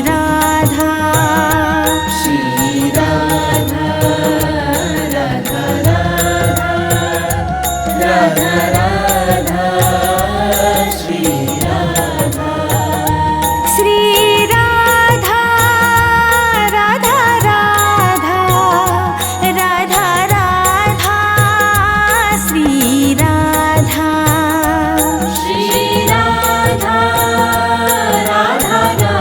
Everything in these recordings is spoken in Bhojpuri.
राधा श्री राधा राधा राधा राधा श्री राधा श्री राधा राधा राधा राधा राधा श्री राधा श्री राधा राधा राधा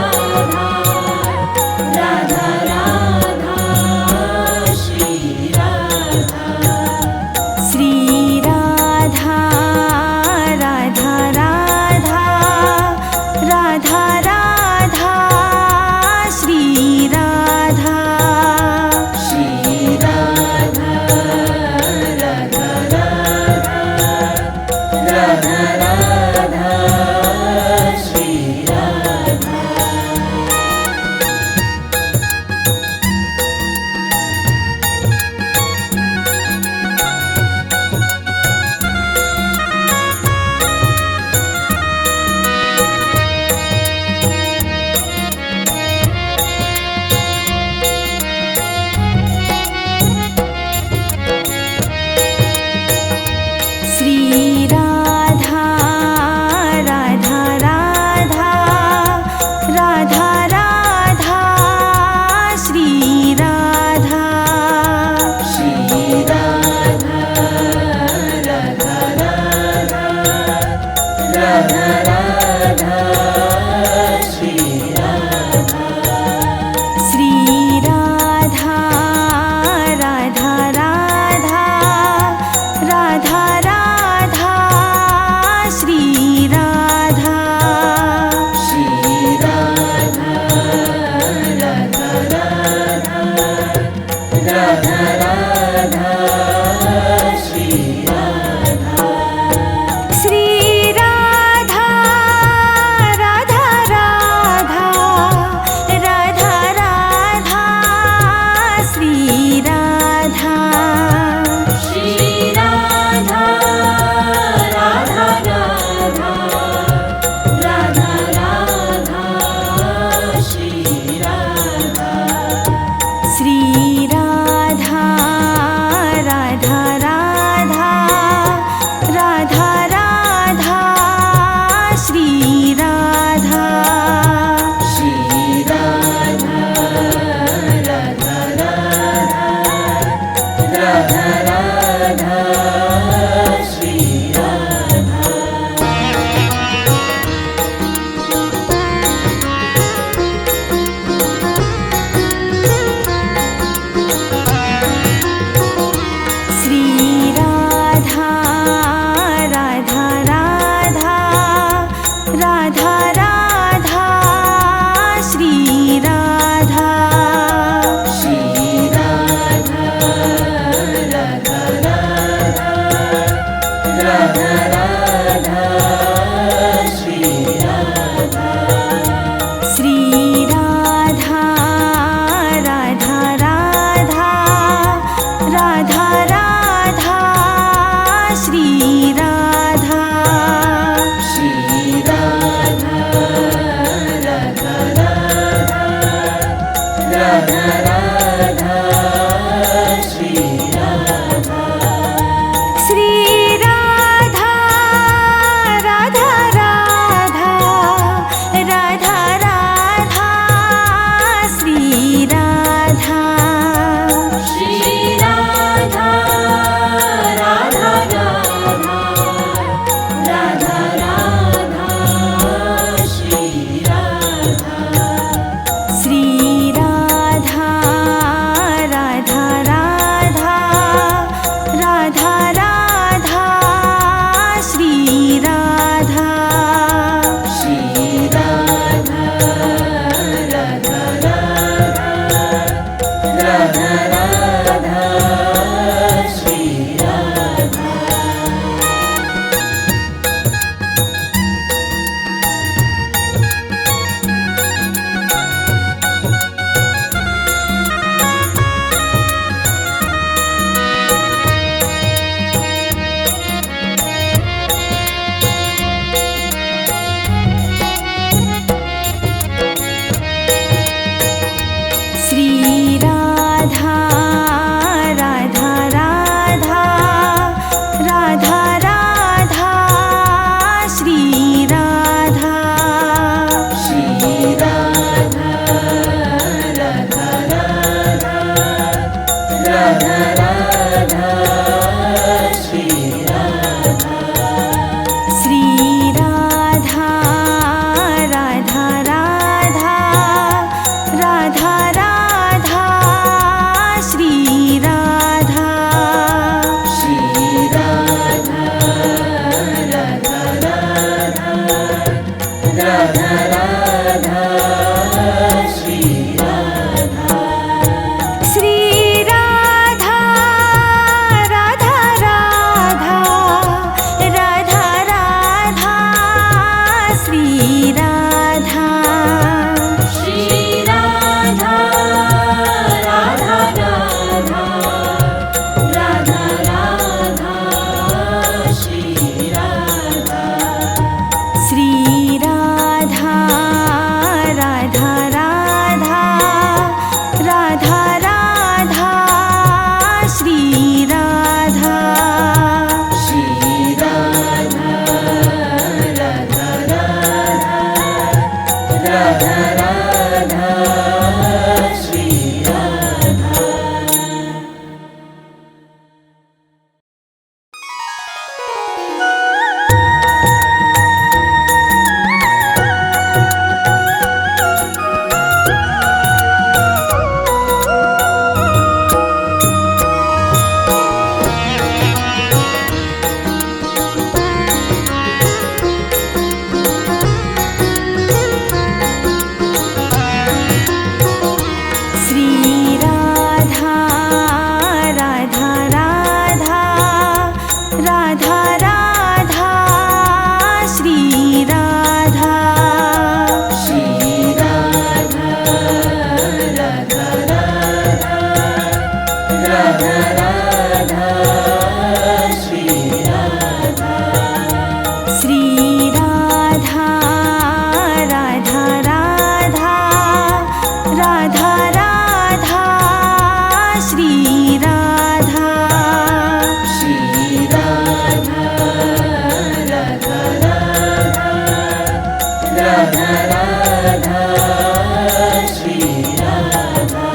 राधा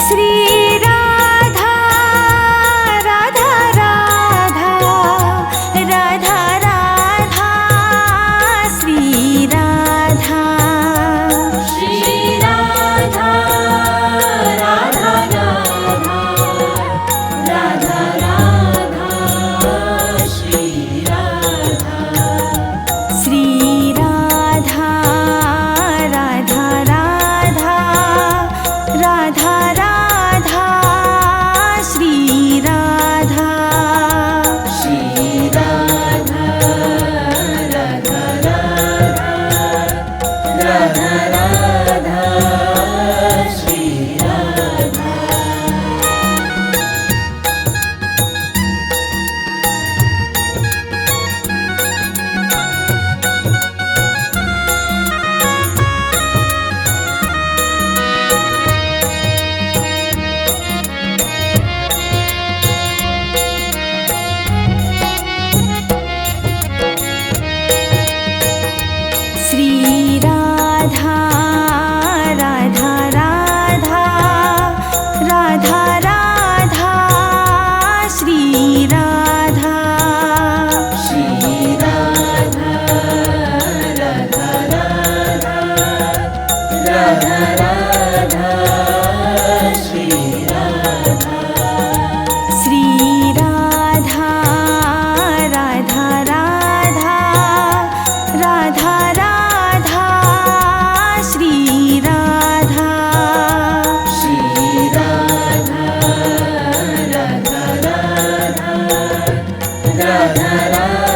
श्री राधा राधा राधा राधा राधा श्री राधा श्री राधा राधा राधा राधा राधा श्री राधा श्री राधा राधा राधा राधा राधा श्री राधा श्री राधा राधा राधा राधा श्री राधा श्री राधा राधा राधा राधा राधा श्री राधा श्री राधा राधा राधा राधा राधा श्री राधा श्री राधा राधा राधा राधा राधा श्री राधा श्री राधा राधा राधा राधा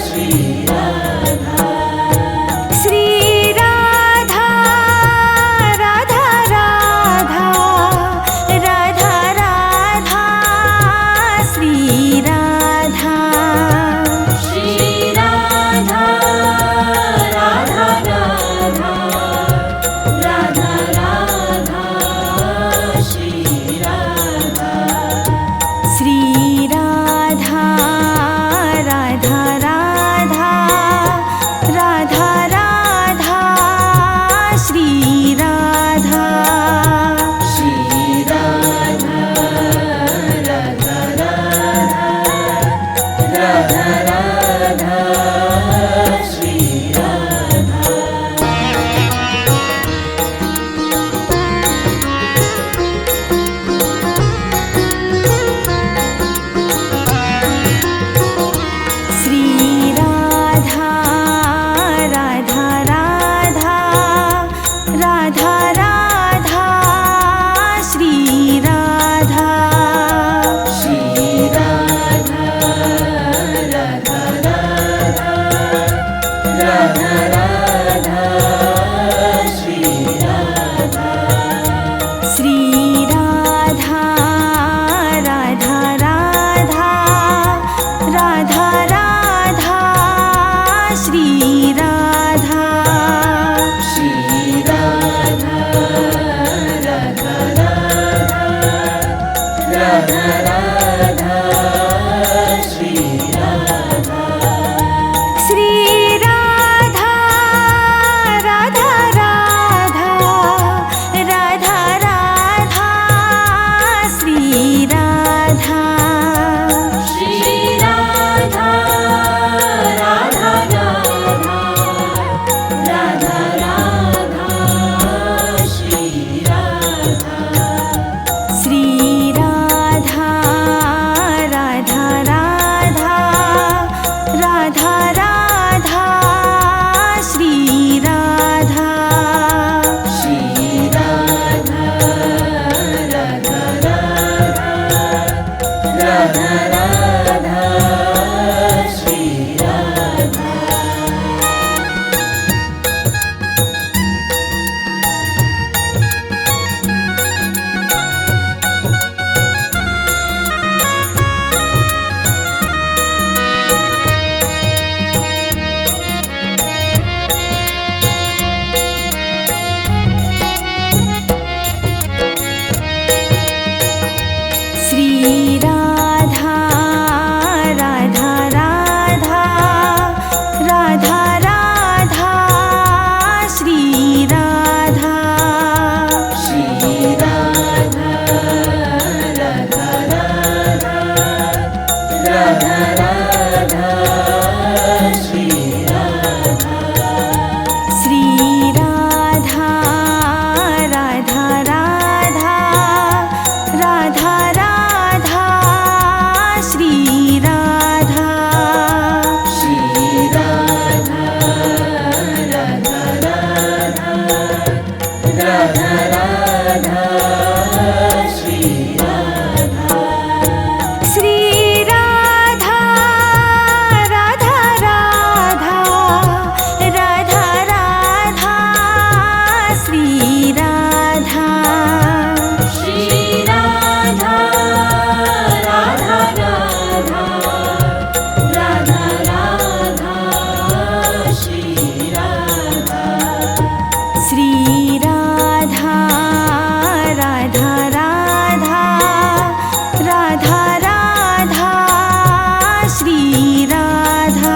श्री राधा श्री राधा राधा राधा राधा राधा श्री राधा श्री राधा राधा राधा राधा राधा श्री राधा श्री राधा राधा राधा राधा राधा श्री राधा श्री राधा राधा राधा राधा श्री राधा श्री राधा राधा राधा राधा राधा श्री राधा श्री राधा राधा राधा राधा श्री राधा श्री राधा राधा राधा राधा राधा श्री राधा श्री राधा राधा राधा राधा श्री राधा श्री राधा राधा राधा राधा राधा श्री राधा श्री राधा राधा राधा राधा राधा श्री राधा श्री राधा राधा राधा राधा राधा श्री राधा श्री राधा राधा राधा राधा श्री राधा श्री राधा राधा राधा राधा राधा श्री राधा राधा श्री राधा श्री राधा राधा राधा राधा राधा श्री राधा श्री राधा राधा राधा राधा राधा श्री राधा श्री राधा राधा राधा राधा राधा श्री राधा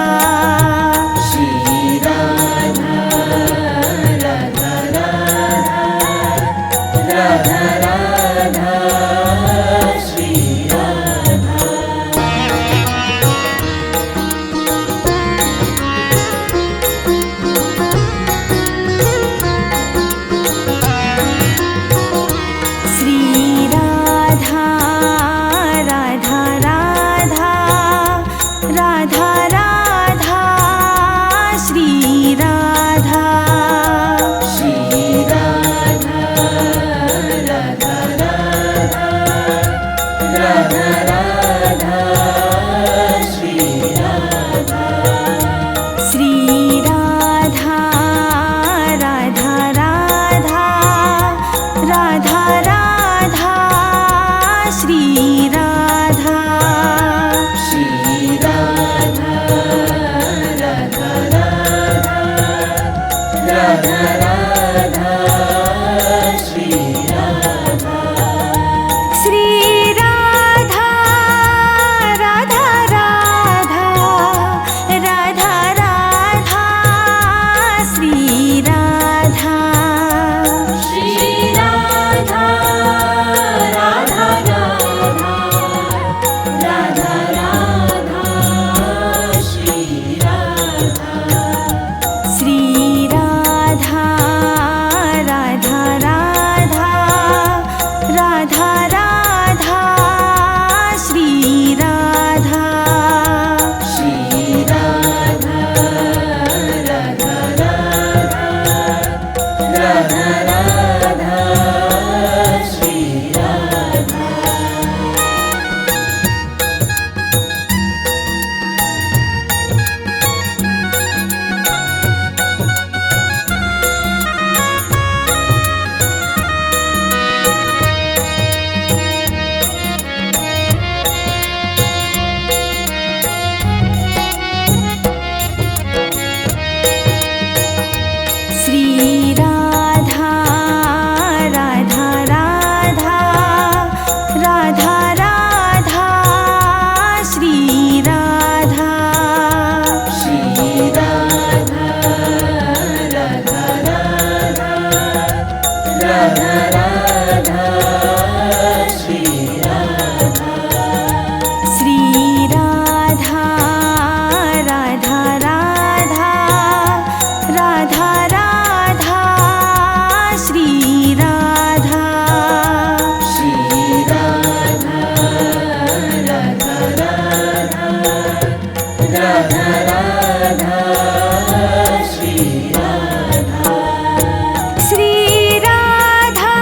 श्री राधा राधा राधा राधा श्री राधा श्री राधा राधा राधा राधा राधा श्री राधा श्री राधा राधा राधा राधा श्री राधा श्री राधा राधा राधा राधा राधा श्री राधा श्री राधा राधा राधा राधा श्री राधा श्री राधा राधा राधा राधा राधा श्री राधा श्री राधा राधा राधा राधा राधा श्री राधा श्री राधा राधा राधा राधा राधा श्री राधा श्री राधा राधा राधा राधा श्री राधा श्री राधा राधा राधा राधा राधा श्री राधा श्री राधा राधा राधा राधा श्री राधा श्री राधा राधा राधा राधा राधा श्री राधा श्री राधा राधा राधा राधा श्री राधा श्री राधा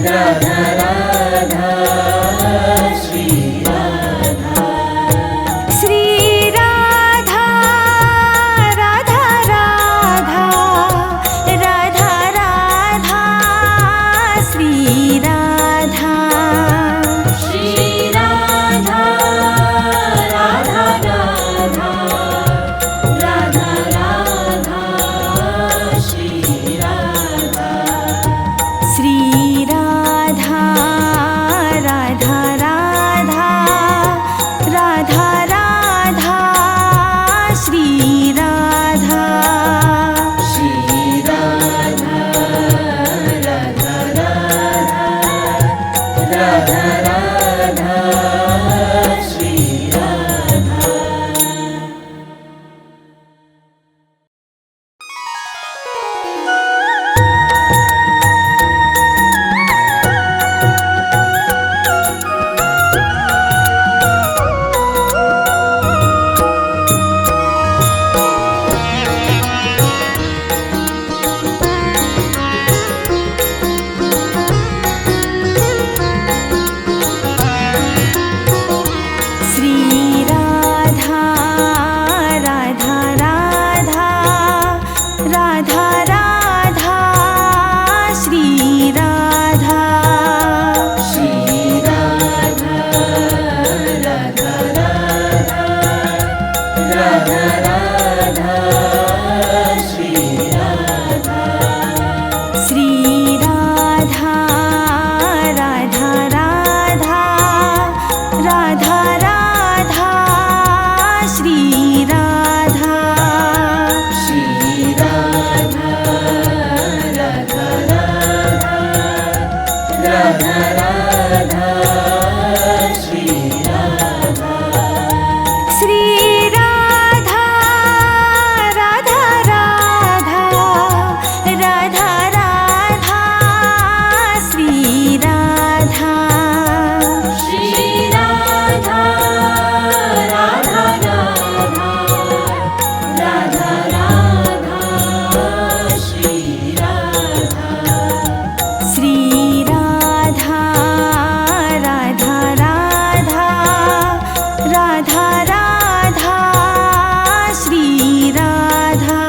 राधा राधा श्री राधा श्री राधा राधा राधा राधा राधा श्री राधा श्री राधा राधा राधा राधा राधा श्री राधा श्री राधा राधा राधा राधा राधा श्री राधा श्री राधा राधा राधा राधा श्री राधा श्री राधा राधा राधा राधा राधा श्री राधा श्री राधा राधा राधा राधा श्री राधा श्री राधा राधा राधा राधा राधा श्री राधा श्री राधा राधा राधा राधा श्री राधा श्री राधा राधा राधा राधा राधा श्री राधा श्री राधा राधा राधा राधा राधा श्री राधा श्री राधा राधा राधा राधा राधा श्री राधा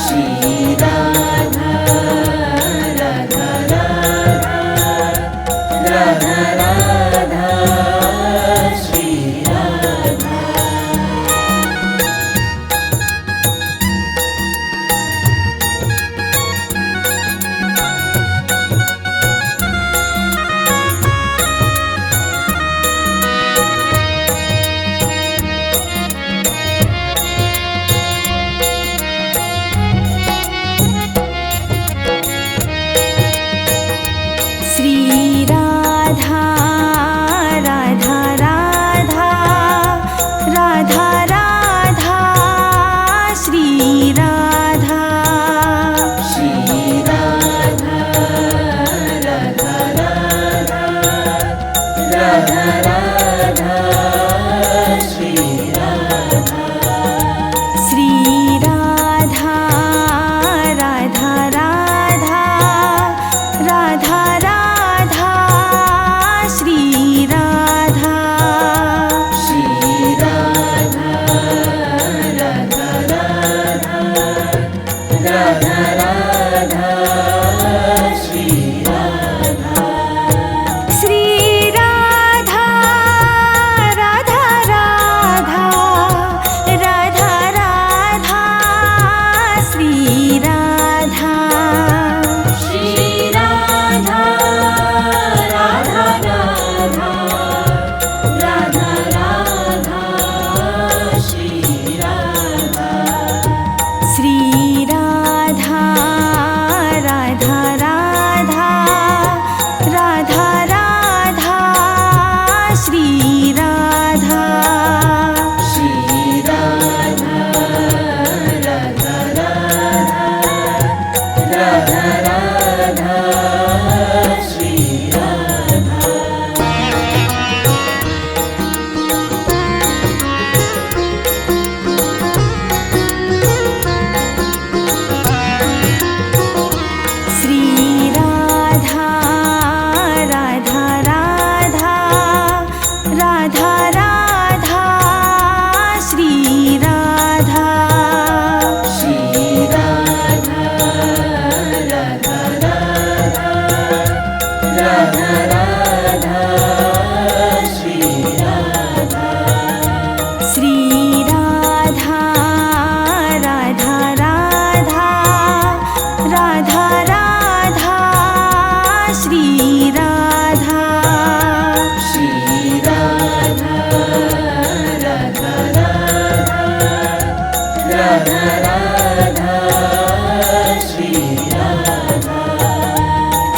श्री राधा राधा राधा राधा श्री राधा श्री राधा राधा राधा राधा राधा श्री राधा श्री राधा राधा राधा राधा श्री राधा श्री राधा राधा राधा राधा राधा श्री राधा श्री राधा राधा राधा राधा श्री राधा श्री राधा राधा राधा राधा राधा श्री राधा श्री राधा राधा राधा राधा राधा श्री राधा श्री राधा राधा राधा राधा श्री राधा श्री राधा राधा राधा राधा श्री राधा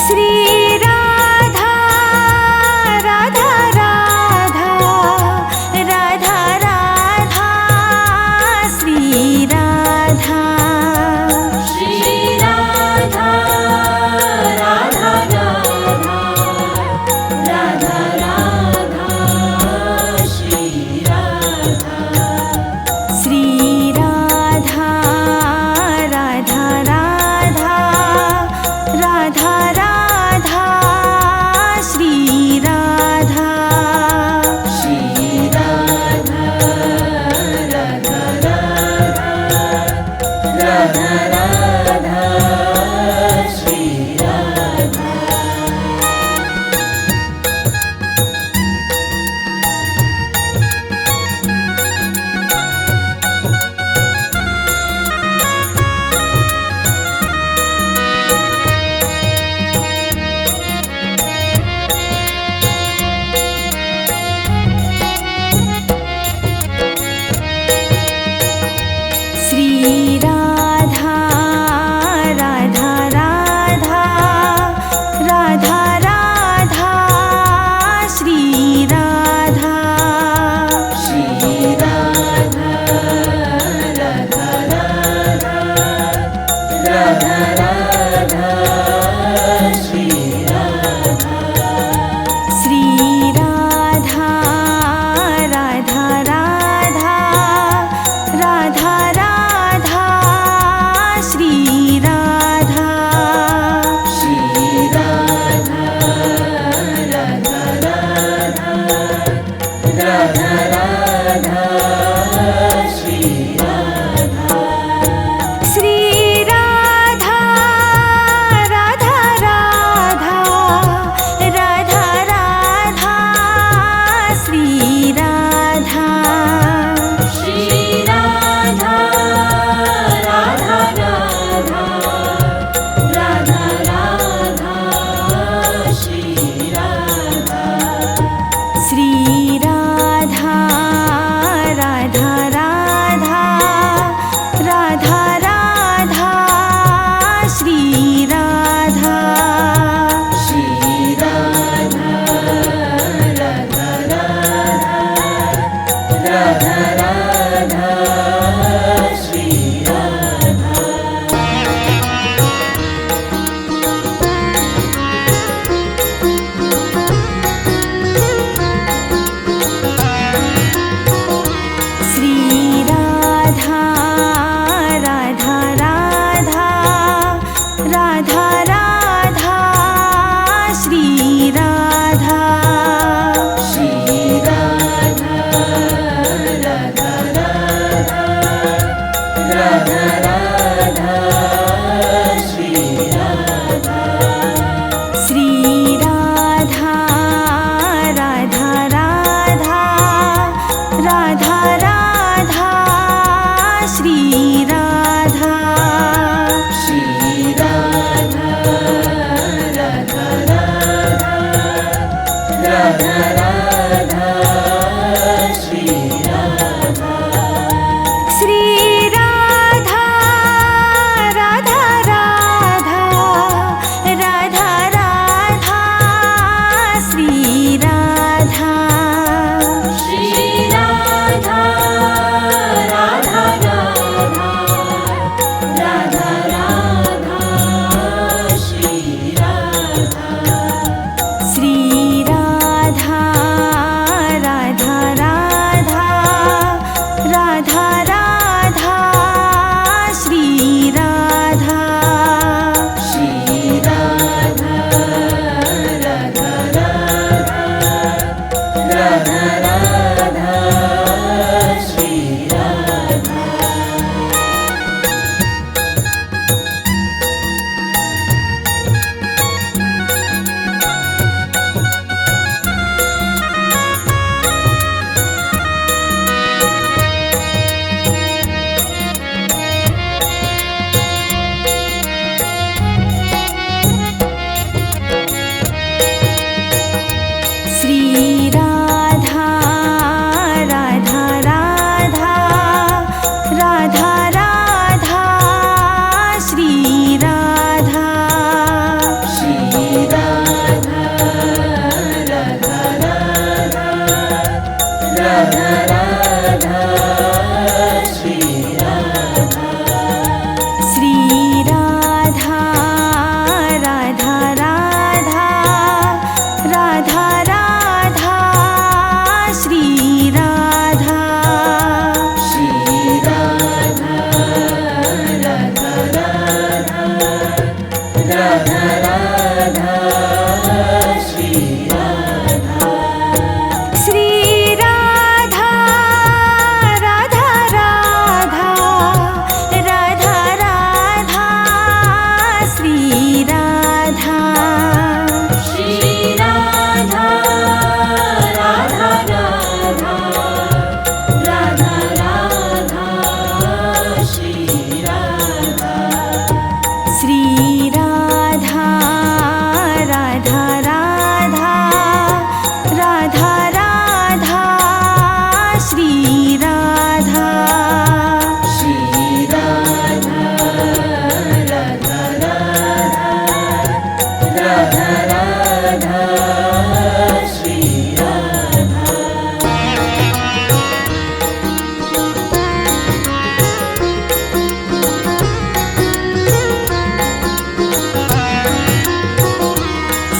श्री राधा राधा राधा राधा राधा श्री राधा श्री राधा राधा राधा राधा राधा श्री राधा श्री राधा राधा राधा राधा राधा श्री राधा श्री राधा राधा राधा राधा श्री राधा श्री राधा राधा राधा राधा राधा श्री राधा श्री राधा राधा राधा राधा श्री राधा श्री राधा राधा राधा राधा राधा श्री राधा श्री राधा राधा राधा राधा श्री राधा श्री राधा राधा राधा राधा राधा श्री राधा श्री राधा राधा राधा राधा राधा श्री राधा श्री राधा राधा राधा राधा राधा श्री राधा श्री राधा राधा राधा राधा श्री राधा श्री राधा राधा राधा राधा राधा श्री राधा श्री राधा राधा राधा राधा श्री राधा श्री राधा राधा राधा राधा राधा श्री राधा श्री राधा राधा राधा राधा श्री राधा श्री राधा राधा राधा राधा राधा श्री राधा श्री राधा राधा राधा राधा राधा श्री राधा श्री राधा राधा श्री राधा श्री राधा राधा राधा राधा राधा श्री राधा श्री राधा राधा राधा राधा राधा श्री राधा श्री राधा राधा राधा राधा राधा श्री राधा श्री राधा राधा राधा राधा श्री राधा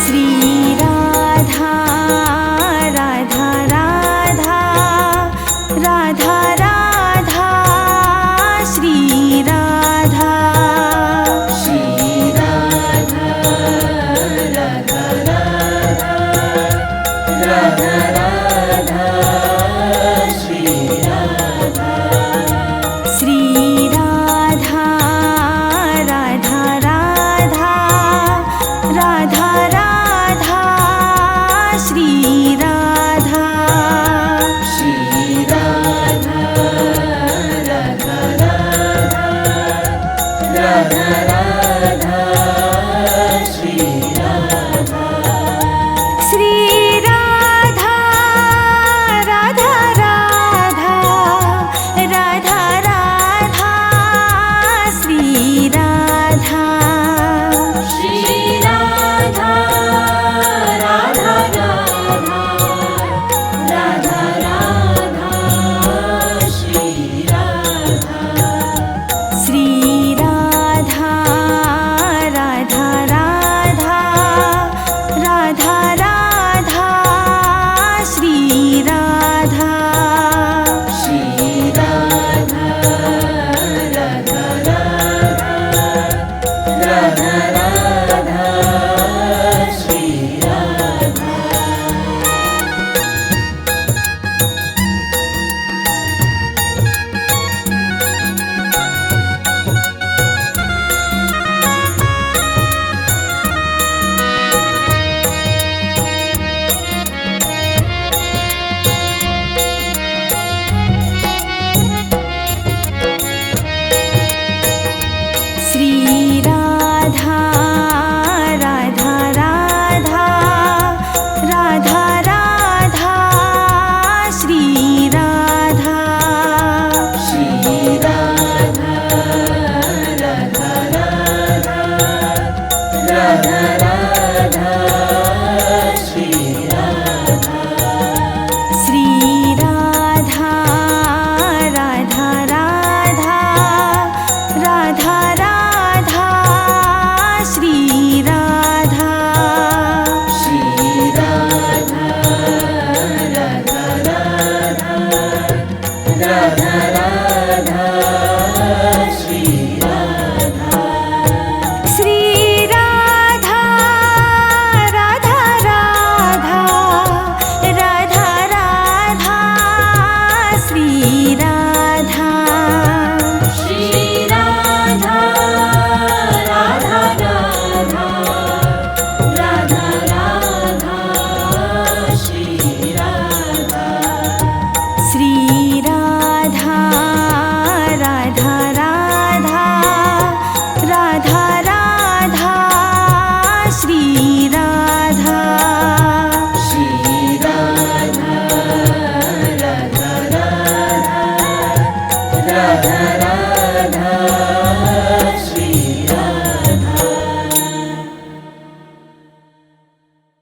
श्री राधा राधा राधा राधा राधा श्री राधा श्री राधा राधा राधा राधा श्री राधा श्री राधा राधा राधा राधा राधा श्री राधा श्री राधा राधा राधा राधा श्री राधा श्री राधा राधा राधा राधा राधा श्री राधा श्री राधा राधा राधा राधा राधा श्री राधा श्री राधा राधा राधा राधा राधा श्री राधा श्री राधा राधा राधा राधा श्री राधा श्री राधा राधा राधा राधा राधा श्री राधा श्री राधा राधा राधा राधा श्री राधा श्री राधा राधा राधा राधा राधा श्री राधा श्री राधा राधा राधा राधा श्री राधा श्री राधा राधा राधा राधा राधा श्री राधा श्री राधा राधा राधा राधा राधा श्री राधा श्री राधा राधा राधा राधा राधा श्री राधा श्री राधा राधा राधा राधा